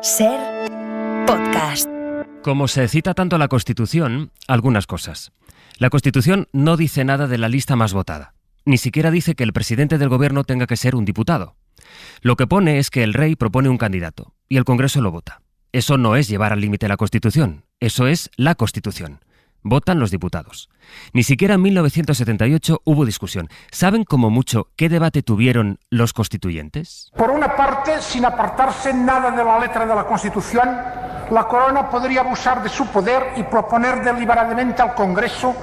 Ser podcast. Como se cita tanto la Constitución, algunas cosas. La Constitución no dice nada de la lista más votada. Ni siquiera dice que el presidente del gobierno tenga que ser un diputado. Lo que pone es que el rey propone un candidato y el Congreso lo vota. Eso no es llevar al límite la Constitución. Eso es la Constitución. Votan los diputados. Ni siquiera en 1978 hubo discusión. ¿Saben como mucho qué debate tuvieron los constituyentes? Por una parte, sin apartarse nada de la letra de la Constitución, la corona podría abusar de su poder y proponer deliberadamente al Congreso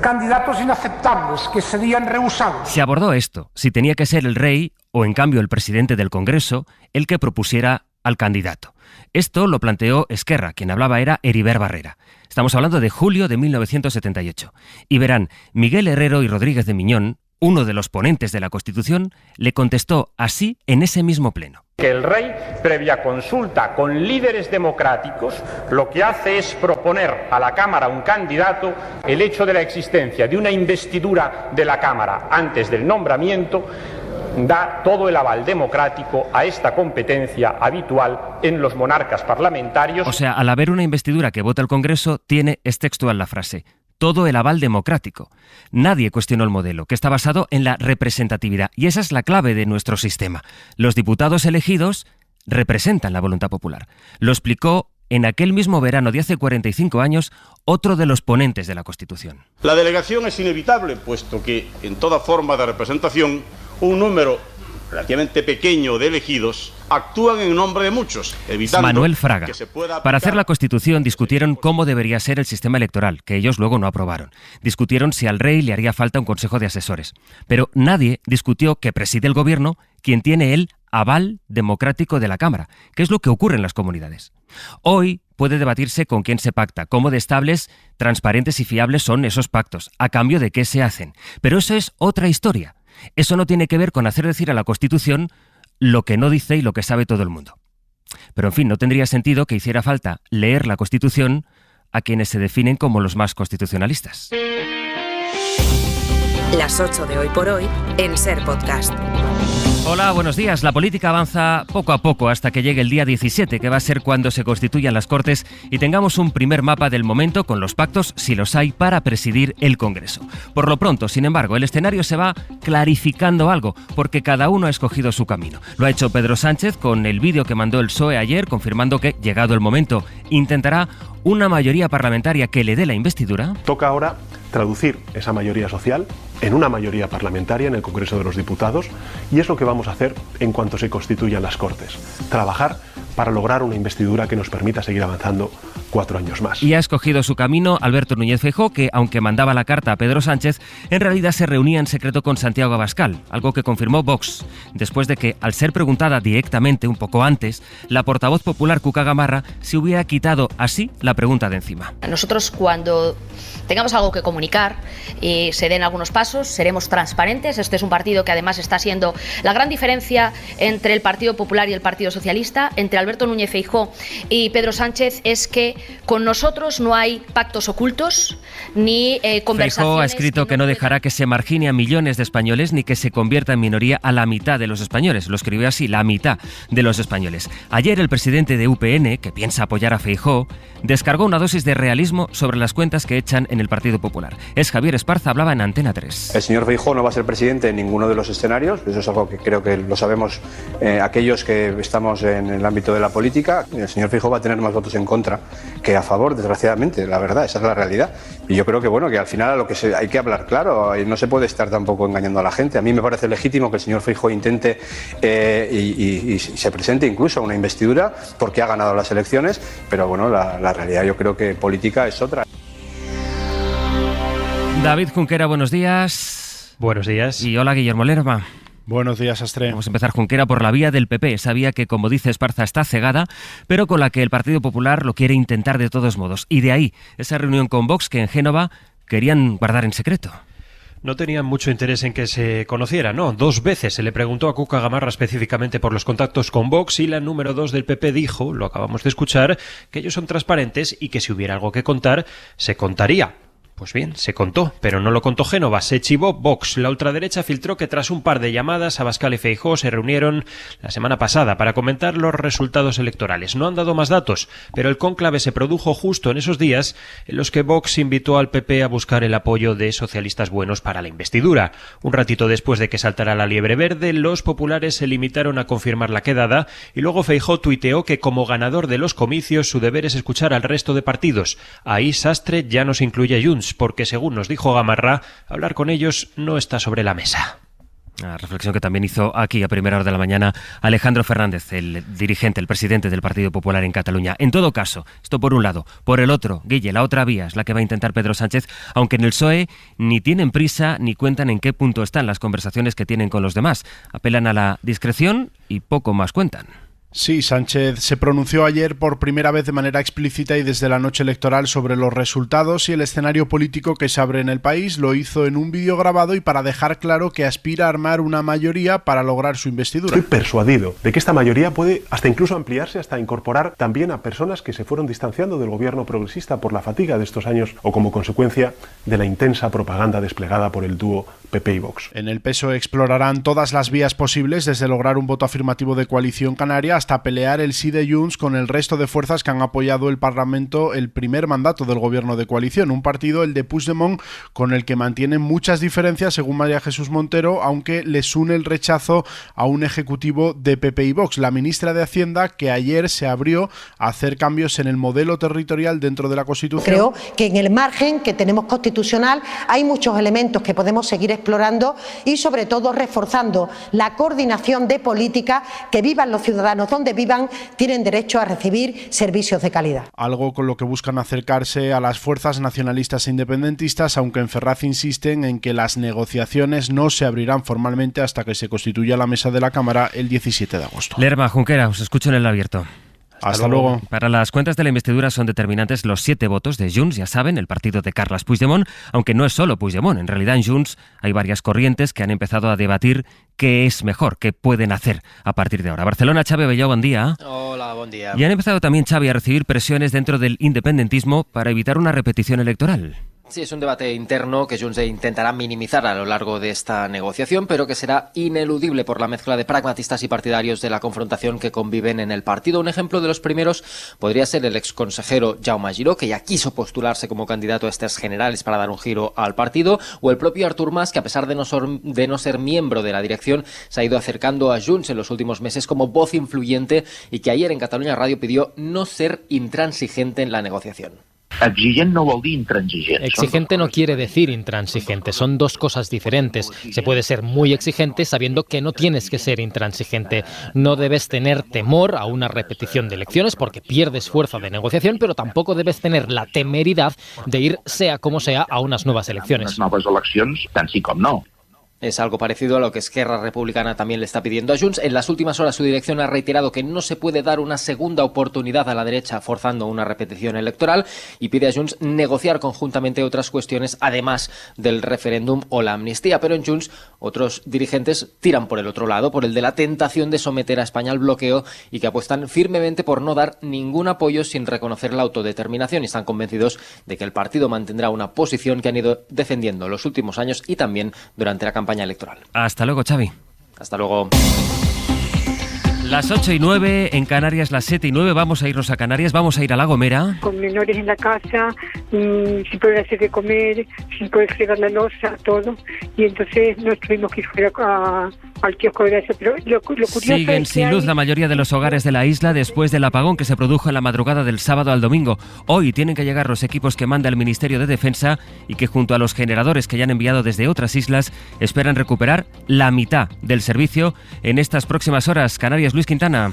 candidatos inaceptables que serían rehusados. Se abordó esto, si tenía que ser el rey o en cambio el presidente del Congreso el que propusiera al candidato. Esto lo planteó Esquerra, quien hablaba era Heribert Barrera. Estamos hablando de julio de 1978. Y verán, Miguel Herrero y Rodríguez de Miñón, uno de los ponentes de la Constitución, le contestó así en ese mismo pleno. Que el rey, previa consulta con líderes democráticos, lo que hace es proponer a la Cámara un candidato. El hecho de la existencia de una investidura de la Cámara antes del nombramiento da todo el aval democrático a esta competencia habitual en los monarcas parlamentarios. O sea, al haber una investidura que vota el Congreso, es textual la frase, todo el aval democrático. Nadie cuestionó el modelo, que está basado en la representatividad, y esa es la clave de nuestro sistema. Los diputados elegidos representan la voluntad popular. Lo explicó en aquel mismo verano de hace 45 años otro de los ponentes de la Constitución. La delegación es inevitable, puesto que en toda forma de representación un número relativamente pequeño de elegidos actúan en nombre de muchos, evitando Manuel Fraga. Que se pueda aplicar. Para hacer la Constitución discutieron cómo debería ser el sistema electoral, que ellos luego no aprobaron. Discutieron si al rey le haría falta un consejo de asesores. Pero nadie discutió que preside el gobierno quien tiene el aval democrático de la Cámara, que es lo que ocurre en las comunidades. Hoy puede debatirse con quién se pacta, cómo de estables, transparentes y fiables son esos pactos, a cambio de qué se hacen. Pero eso es otra historia. Eso no tiene que ver con hacer decir a la Constitución lo que no dice y lo que sabe todo el mundo. Pero en fin, no tendría sentido que hiciera falta leer la Constitución a quienes se definen como los más constitucionalistas. Las 8 de Hoy por Hoy en Ser Podcast. Hola, buenos días. La política avanza poco a poco hasta que llegue el día 17, que va a ser cuando se constituyan las Cortes y tengamos un primer mapa del momento con los pactos, si los hay, para presidir el Congreso. Por lo pronto, sin embargo, el escenario se va clarificando algo, porque cada uno ha escogido su camino. Lo ha hecho Pedro Sánchez con el vídeo que mandó el PSOE ayer, confirmando que, llegado el momento, intentará una mayoría parlamentaria que le dé la investidura. Toca ahora traducir esa mayoría social en una mayoría parlamentaria en el Congreso de los Diputados, y es lo que vamos a hacer en cuanto se constituyan las Cortes. Trabajar para lograr una investidura que nos permita seguir avanzando 4 años más. Y ha escogido su camino Alberto Núñez Feijóo, que, aunque mandaba la carta a Pedro Sánchez, en realidad se reunía en secreto con Santiago Abascal, algo que confirmó Vox, después de que, al ser preguntada directamente un poco antes, la portavoz popular Cuca Gamarra se hubiera quitado así la pregunta de encima. Nosotros, cuando tengamos algo que comunicar y se den algunos pasos, seremos transparentes. Este es un partido que además está siendo la gran diferencia entre el Partido Popular y el Partido Socialista, entre Alberto Núñez Feijóo y Pedro Sánchez, es que con nosotros no hay pactos ocultos ni conversaciones. Feijóo ha escrito que no dejará que se margine a millones de españoles ni que se convierta en minoría a la mitad de los españoles. Lo escribió así, la mitad de los españoles. Ayer el presidente de UPN, que piensa apoyar a Feijóo, descargó una dosis de realismo sobre las cuentas que echan en el Partido Popular. Es Javier Esparza, hablaba en Antena 3. El señor Feijóo no va a ser presidente en ninguno de los escenarios. Eso es algo que creo que lo sabemos aquellos que estamos en el ámbito de la política. El señor Feijóo va a tener más votos en contra que a favor, desgraciadamente, la verdad, esa es la realidad. Y yo creo que que al final a lo que hay que hablar claro, no se puede estar tampoco engañando a la gente. A mí me parece legítimo que el señor Feijóo intente y se presente incluso a una investidura porque ha ganado las elecciones, pero bueno, la realidad yo creo que política es otra. David Junquera, buenos días. Buenos días. Y hola, Guillermo Lerma. Buenos días, Astre. Vamos a empezar, Junquera, por la vía del PP. Esa vía que, como dice Esparza, está cegada, pero con la que el Partido Popular lo quiere intentar de todos modos. Y de ahí, esa reunión con Vox que en Génova querían guardar en secreto. No tenían mucho interés en que se conociera, ¿no? 2 veces se le preguntó a Cuca Gamarra específicamente por los contactos con Vox y la número 2 del PP dijo, lo acabamos de escuchar, que ellos son transparentes y que si hubiera algo que contar, se contaría. Pues bien, se contó, pero no lo contó Génova, se chivó Vox. La ultraderecha filtró que tras un par de llamadas, Abascal y Feijóo se reunieron la semana pasada para comentar los resultados electorales. No han dado más datos, pero el cónclave se produjo justo en esos días en los que Vox invitó al PP a buscar el apoyo de socialistas buenos para la investidura. Un ratito después de que saltara la liebre verde, los populares se limitaron a confirmar la quedada y luego Feijóo tuiteó que como ganador de los comicios su deber es escuchar al resto de partidos. Ahí Sastre ya no se incluye a Junts, porque según nos dijo Gamarra, hablar con ellos no está sobre la mesa. La reflexión que también hizo aquí a primera hora de la mañana Alejandro Fernández, el dirigente, el presidente del Partido Popular en Cataluña. En todo caso, esto por un lado. Por el otro, Guille, la otra vía es la que va a intentar Pedro Sánchez, aunque en el PSOE ni tienen prisa ni cuentan en qué punto están las conversaciones que tienen con los demás. Apelan a la discreción y poco más cuentan. Sí, Sánchez se pronunció ayer por primera vez de manera explícita y desde la noche electoral sobre los resultados y el escenario político que se abre en el país. Lo hizo en un vídeo grabado y para dejar claro que aspira a armar una mayoría para lograr su investidura. Estoy persuadido de que esta mayoría puede hasta incluso ampliarse, hasta incorporar también a personas que se fueron distanciando del gobierno progresista por la fatiga de estos años o como consecuencia de la intensa propaganda desplegada por el dúo PP y Vox. En el PSOE explorarán todas las vías posibles, desde lograr un voto afirmativo de coalición canaria hasta pelear el sí de Junts con el resto de fuerzas que han apoyado el Parlamento el primer mandato del gobierno de coalición. Un partido, el de Puigdemont, con el que mantienen muchas diferencias, según María Jesús Montero, aunque les une el rechazo a un ejecutivo de PP y Vox. La ministra de Hacienda, que ayer se abrió a hacer cambios en el modelo territorial dentro de la Constitución. Creo que en el margen que tenemos constitucional hay muchos elementos que podemos seguir explorando y sobre todo reforzando la coordinación de políticas, que vivan los ciudadanos donde vivan, tienen derecho a recibir servicios de calidad. Algo con lo que buscan acercarse a las fuerzas nacionalistas e independentistas, aunque en Ferraz insisten en que las negociaciones no se abrirán formalmente hasta que se constituya la mesa de la Cámara el 17 de agosto. Lerma, Junquera, os escucho en el abierto. Hasta luego. Para las cuentas de la investidura son determinantes los 7 votos de Junts, ya saben, el partido de Carles Puigdemont, aunque no es solo Puigdemont. En realidad en Junts hay varias corrientes que han empezado a debatir qué es mejor, qué pueden hacer a partir de ahora. Barcelona, Xavi Abelló, buen día. Hola, buen día. Y han empezado también, Xavi, a recibir presiones dentro del independentismo para evitar una repetición electoral. Sí, es un debate interno que Junts intentará minimizar a lo largo de esta negociación, pero que será ineludible por la mezcla de pragmatistas y partidarios de la confrontación que conviven en el partido. Un ejemplo de los primeros podría ser el exconsejero Jaume Giró, que ya quiso postularse como candidato a estas generales para dar un giro al partido, o el propio Artur Mas, que a pesar de no ser miembro de la dirección, se ha ido acercando a Junts en los últimos meses como voz influyente y que ayer en Catalunya Radio pidió no ser intransigente en la negociación. Exigente no quiere decir intransigente, son dos cosas diferentes. Se puede ser muy exigente sabiendo que no tienes que ser intransigente. No debes tener temor a una repetición de elecciones porque pierdes fuerza de negociación, pero tampoco debes tener la temeridad de ir, sea como sea, a unas nuevas elecciones. Es algo parecido a lo que Esquerra Republicana también le está pidiendo a Junts. En las últimas horas su dirección ha reiterado que no se puede dar una segunda oportunidad a la derecha forzando una repetición electoral y pide a Junts negociar conjuntamente otras cuestiones además del referéndum o la amnistía. Pero en Junts otros dirigentes tiran por el otro lado, por el de la tentación de someter a España al bloqueo y que apuestan firmemente por no dar ningún apoyo sin reconocer la autodeterminación y están convencidos de que el partido mantendrá una posición que han ido defendiendo los últimos años y también durante la campaña electoral. Hasta luego, Xavi. Hasta luego. Las 8:09, en Canarias las 7:09, vamos a irnos a Canarias, vamos a ir a La Gomera. Con menores en la casa, sin poder hacer de comer, sin poder fregar la loza, todo. Y entonces nos tuvimos que ir fuera al kiosco de eso. Pero lo curioso siguen sin luz la mayoría de los hogares de la isla después del apagón que se produjo en la madrugada del sábado al domingo. Hoy tienen que llegar los equipos que manda el Ministerio de Defensa y que junto a los generadores que ya han enviado desde otras islas esperan recuperar la mitad del servicio en estas próximas horas. Canarias, Luis Quintana.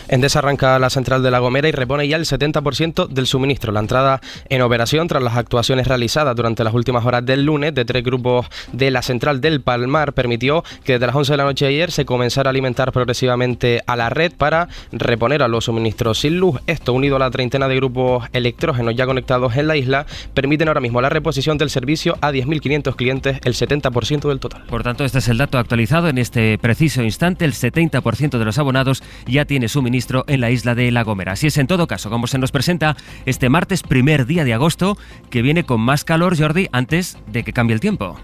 Endesa arranca la central de La Gomera y repone ya el 70% del suministro. La entrada en operación tras las actuaciones realizadas durante las últimas horas del lunes de 3 grupos de la central del Palmar permitió que desde las 11 de la noche de ayer se comenzara a alimentar progresivamente a la red para reponer a los suministros sin luz. Esto, unido a la treintena de grupos electrógenos ya conectados en la isla, permiten ahora mismo la reposición del servicio a 10.500 clientes, el 70% del total. Por tanto, este es el dato actualizado en este preciso instante. El 70% de los abonados ya tiene suministro en la isla de La Gomera. Así es en todo caso, como se nos presenta este martes, primer día de agosto, que viene con más calor, Jordi, antes de que cambie el tiempo.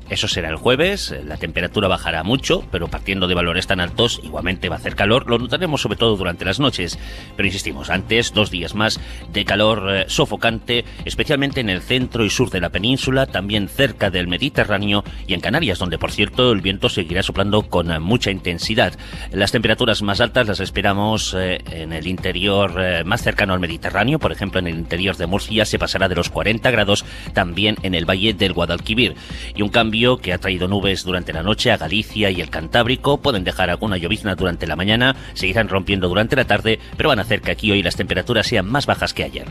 Eso será el jueves, la temperatura bajará mucho, pero partiendo de valores tan altos, igualmente va a hacer calor, lo notaremos sobre todo durante las noches. Pero insistimos, antes 2 días más de calor sofocante, especialmente en el centro y sur de la península, también cerca del Mediterráneo y en Canarias, donde por cierto el viento seguirá soplando con mucha intensidad. Las temperaturas más altas las esperamos en el interior más cercano al Mediterráneo, por ejemplo en el interior de Murcia se pasará de los 40 grados, también en el valle del Guadalquivir. Y un cambio que ha traído nubes durante la noche a Galicia y el Cantábrico, pueden dejar alguna llovizna durante la mañana, seguirán rompiendo durante la tarde, pero van a hacer que aquí hoy las temperaturas sean más bajas que ayer.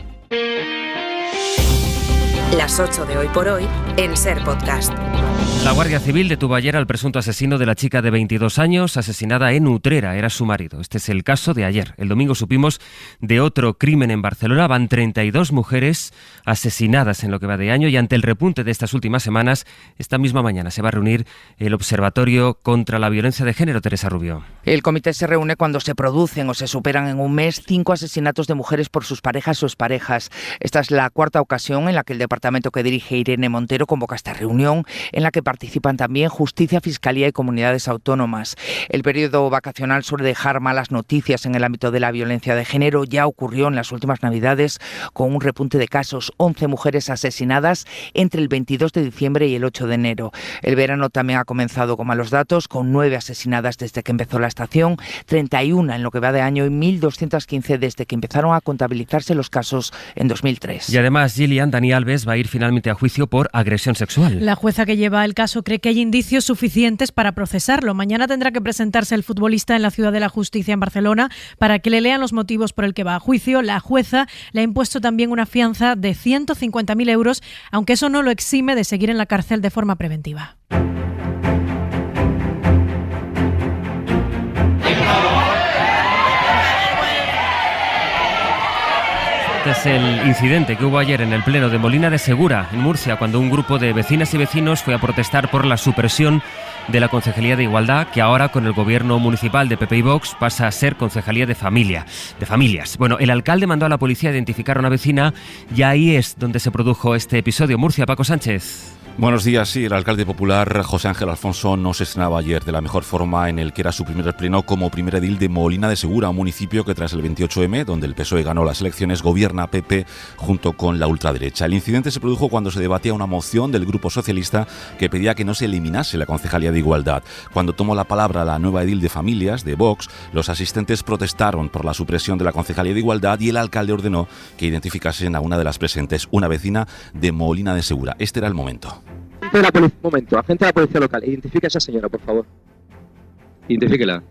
Las 8 de hoy por hoy en Ser Podcast. La Guardia Civil detuvo ayer al presunto asesino de la chica de 22 años asesinada en Utrera. Era su marido. Este es el caso de ayer. El domingo supimos de otro crimen en Barcelona. Van 32 mujeres asesinadas en lo que va de año y ante el repunte de estas últimas semanas, esta misma mañana se va a reunir el Observatorio contra la Violencia de Género. Teresa Rubio. El comité se reúne cuando se producen o se superan en un mes 5 asesinatos de mujeres por sus parejas o exparejas. Esta es la cuarta ocasión en la que el departamento que dirige Irene Montero convoca esta reunión, en la que participan también Justicia, Fiscalía y comunidades autónomas. El periodo vacacional suele dejar malas noticias en el ámbito de la violencia de género. Ya ocurrió en las últimas Navidades con un repunte de casos, 11 mujeres asesinadas entre el 22 de diciembre y el 8 de enero. El verano también ha comenzado con malos datos, con 9 asesinadas desde que empezó la estación, 31 en lo que va de año y 1.215 desde que empezaron a contabilizarse los casos en 2003. Y además, Gillian, Dani Alves va a ir finalmente a juicio por agresión sexual. La jueza que lleva el caso cree que hay indicios suficientes para procesarlo. Mañana tendrá que presentarse el futbolista en la Ciudad de la Justicia en Barcelona para que le lean los motivos por el que va a juicio. La jueza le ha impuesto también una fianza de 150.000 euros, aunque eso no lo exime de seguir en la cárcel de forma preventiva. Este es el incidente que hubo ayer en el pleno de Molina de Segura, en Murcia, cuando un grupo de vecinas y vecinos fue a protestar por la supresión de la Concejalía de Igualdad, que ahora con el gobierno municipal de PP y Vox pasa a ser Concejalía de Familias. Bueno, el alcalde mandó a la policía a identificar a una vecina y ahí es donde se produjo este episodio. Murcia, Paco Sánchez. Buenos días. Sí, el alcalde popular José Ángel Alfonso no se estrenaba ayer de la mejor forma en el que era su primer pleno como primer edil de Molina de Segura, un municipio que tras el 28M, donde el PSOE ganó las elecciones, gobierna PP junto con la ultraderecha. El incidente se produjo cuando se debatía una moción del Grupo Socialista que pedía que no se eliminase la Concejalía de Igualdad. Cuando tomó la palabra la nueva edil de Familias, de Vox, los asistentes protestaron por la supresión de la Concejalía de Igualdad y el alcalde ordenó que identificasen a una de las presentes, una vecina de Molina de Segura. Este era el momento. Un momento, agente de la policía local, identifique a esa señora, por favor. Identifíquela.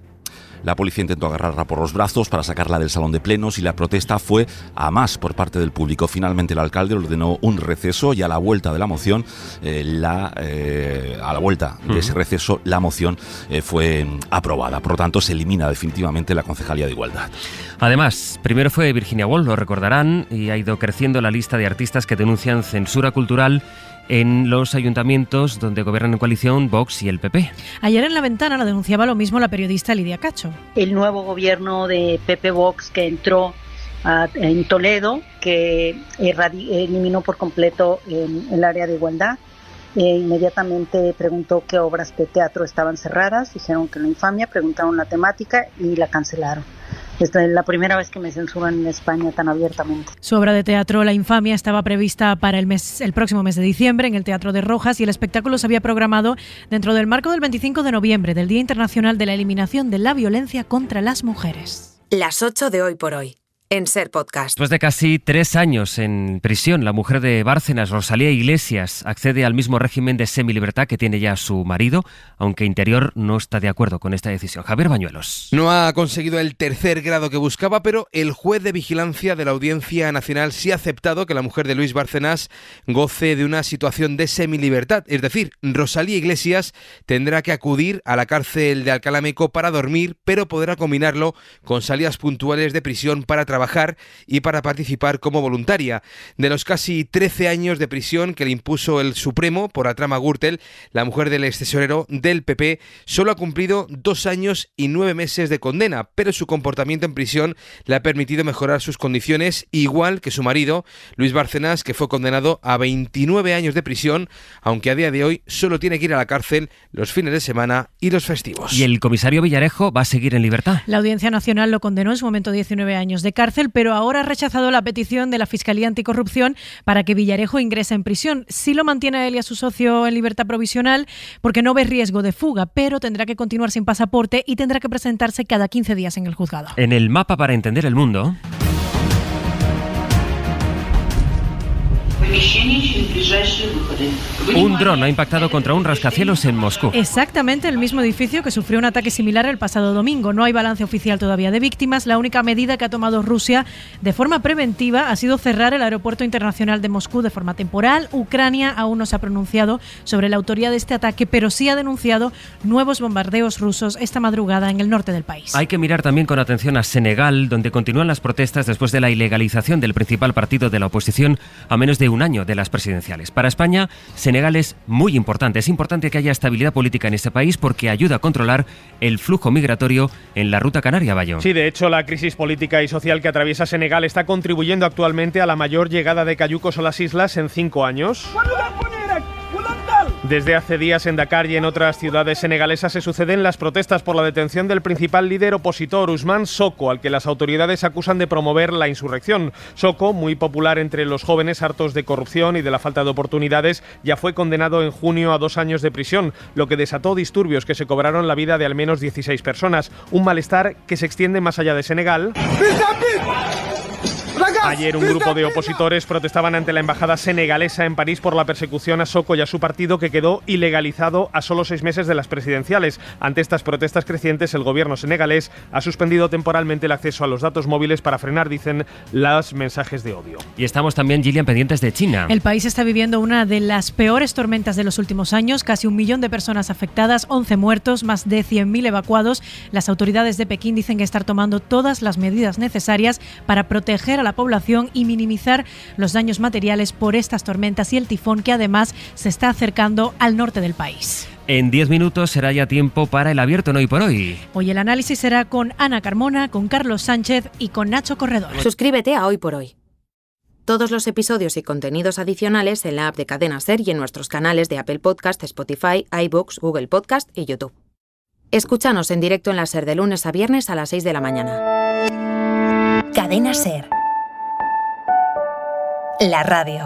La policía intentó agarrarla por los brazos para sacarla del salón de plenos y la protesta fue a más por parte del público. Finalmente el alcalde ordenó un receso y a la vuelta de la moción, de ese receso, la moción fue aprobada. Por lo tanto, se elimina definitivamente la Concejalía de Igualdad. Además, primero fue Virginia Woolf, lo recordarán, y ha ido creciendo la lista de artistas que denuncian censura cultural en los ayuntamientos donde gobiernan en coalición Vox y el PP. Ayer en La Ventana lo denunciaba lo mismo la periodista Lidia Cacho. El nuevo gobierno de PP Vox que entró en Toledo, que eliminó por completo el área de igualdad. Inmediatamente preguntó qué obras de teatro estaban cerradas, dijeron que La Infamia, preguntaron la temática y la cancelaron. Esta es la primera vez que me censuran en España tan abiertamente. Su obra de teatro La Infamia estaba prevista para el próximo mes de diciembre en el Teatro de Rojas y el espectáculo se había programado dentro del marco del 25 de noviembre, del Día Internacional de la Eliminación de la Violencia contra las Mujeres. Las 8 de hoy por hoy. En Ser Podcast. Después de casi 3 años en prisión, la mujer de Bárcenas, Rosalía Iglesias, accede al mismo régimen de semilibertad que tiene ya su marido, aunque Interior no está de acuerdo con esta decisión. Javier Bañuelos. No ha conseguido el tercer grado que buscaba, pero el juez de vigilancia de la Audiencia Nacional sí ha aceptado que la mujer de Luis Bárcenas goce de una situación de semilibertad. Es decir, Rosalía Iglesias tendrá que acudir a la cárcel de Alcalá Meco para dormir, pero podrá combinarlo con salidas puntuales de prisión para trabajar trabajar y para participar como voluntaria. De los casi 13 años de prisión que le impuso el Supremo por la trama Gürtel, la mujer del extesorero del PP solo ha cumplido 2 años y 9 meses de condena, pero su comportamiento en prisión le ha permitido mejorar sus condiciones, igual que su marido, Luis Bárcenas, que fue condenado a 29 años de prisión, aunque a día de hoy solo tiene que ir a la cárcel los fines de semana y los festivos. ¿Y el comisario Villarejo va a seguir en libertad? La Audiencia Nacional lo condenó en su momento a 19 años de cárcel, pero ahora ha rechazado la petición de la Fiscalía Anticorrupción para que Villarejo ingrese en prisión. Sí lo mantiene a él y a su socio en libertad provisional porque no ve riesgo de fuga, pero tendrá que continuar sin pasaporte y tendrá que presentarse cada 15 días en el juzgado. En el mapa para entender el mundo... Un dron ha impactado contra un rascacielos en Moscú. Exactamente el mismo edificio que sufrió un ataque similar el pasado domingo. No hay balance oficial todavía de víctimas. La única medida que ha tomado Rusia de forma preventiva ha sido cerrar el aeropuerto internacional de Moscú de forma temporal. Ucrania aún no se ha pronunciado sobre la autoría de este ataque, pero sí ha denunciado nuevos bombardeos rusos esta madrugada en el norte del país. Hay que mirar también con atención a Senegal, donde continúan las protestas después de la ilegalización del principal partido de la oposición a menos de un año de las presidenciales. Para España, Senegal es muy importante. Es importante que haya estabilidad política en este país porque ayuda a controlar el flujo migratorio en la ruta canaria, Bayo. Sí, de hecho, la crisis política y social que atraviesa Senegal está contribuyendo actualmente a la mayor llegada de cayucos a las islas en 5 años. Desde hace días en Dakar y en otras ciudades senegalesas se suceden las protestas por la detención del principal líder opositor, Ousmane Sonko, al que las autoridades acusan de promover la insurrección. Sonko, muy popular entre los jóvenes hartos de corrupción y de la falta de oportunidades, ya fue condenado en junio a 2 años de prisión, lo que desató disturbios que se cobraron la vida de al menos 16 personas. Un malestar que se extiende más allá de Senegal. Ayer un grupo de opositores protestaban ante la embajada senegalesa en París por la persecución a Sonko y a su partido, que quedó ilegalizado a solo 6 meses de las presidenciales. Ante estas protestas crecientes, el gobierno senegalés ha suspendido temporalmente el acceso a los datos móviles para frenar, dicen, los mensajes de odio. Y estamos también, Gillian, pendientes de China. El país está viviendo una de las peores tormentas de los últimos años, casi 1 millón de personas afectadas, 11 muertos, más de 100.000 evacuados. Las autoridades de Pekín dicen estar tomando todas las medidas necesarias para proteger a la población y minimizar los daños materiales por estas tormentas y el tifón, que además se está acercando al norte del país. En 10 minutos será ya tiempo para el Abierto en Hoy por Hoy. Hoy el análisis será con Ana Carmona, con Carlos Sánchez y con Nacho Corredor. Suscríbete a Hoy por Hoy. Todos los episodios y contenidos adicionales en la app de Cadena SER y en nuestros canales de Apple Podcast, Spotify, iVoox, Google Podcast y YouTube. Escúchanos en directo en la SER de lunes a viernes a las 6 de la mañana. Cadena SER. La radio.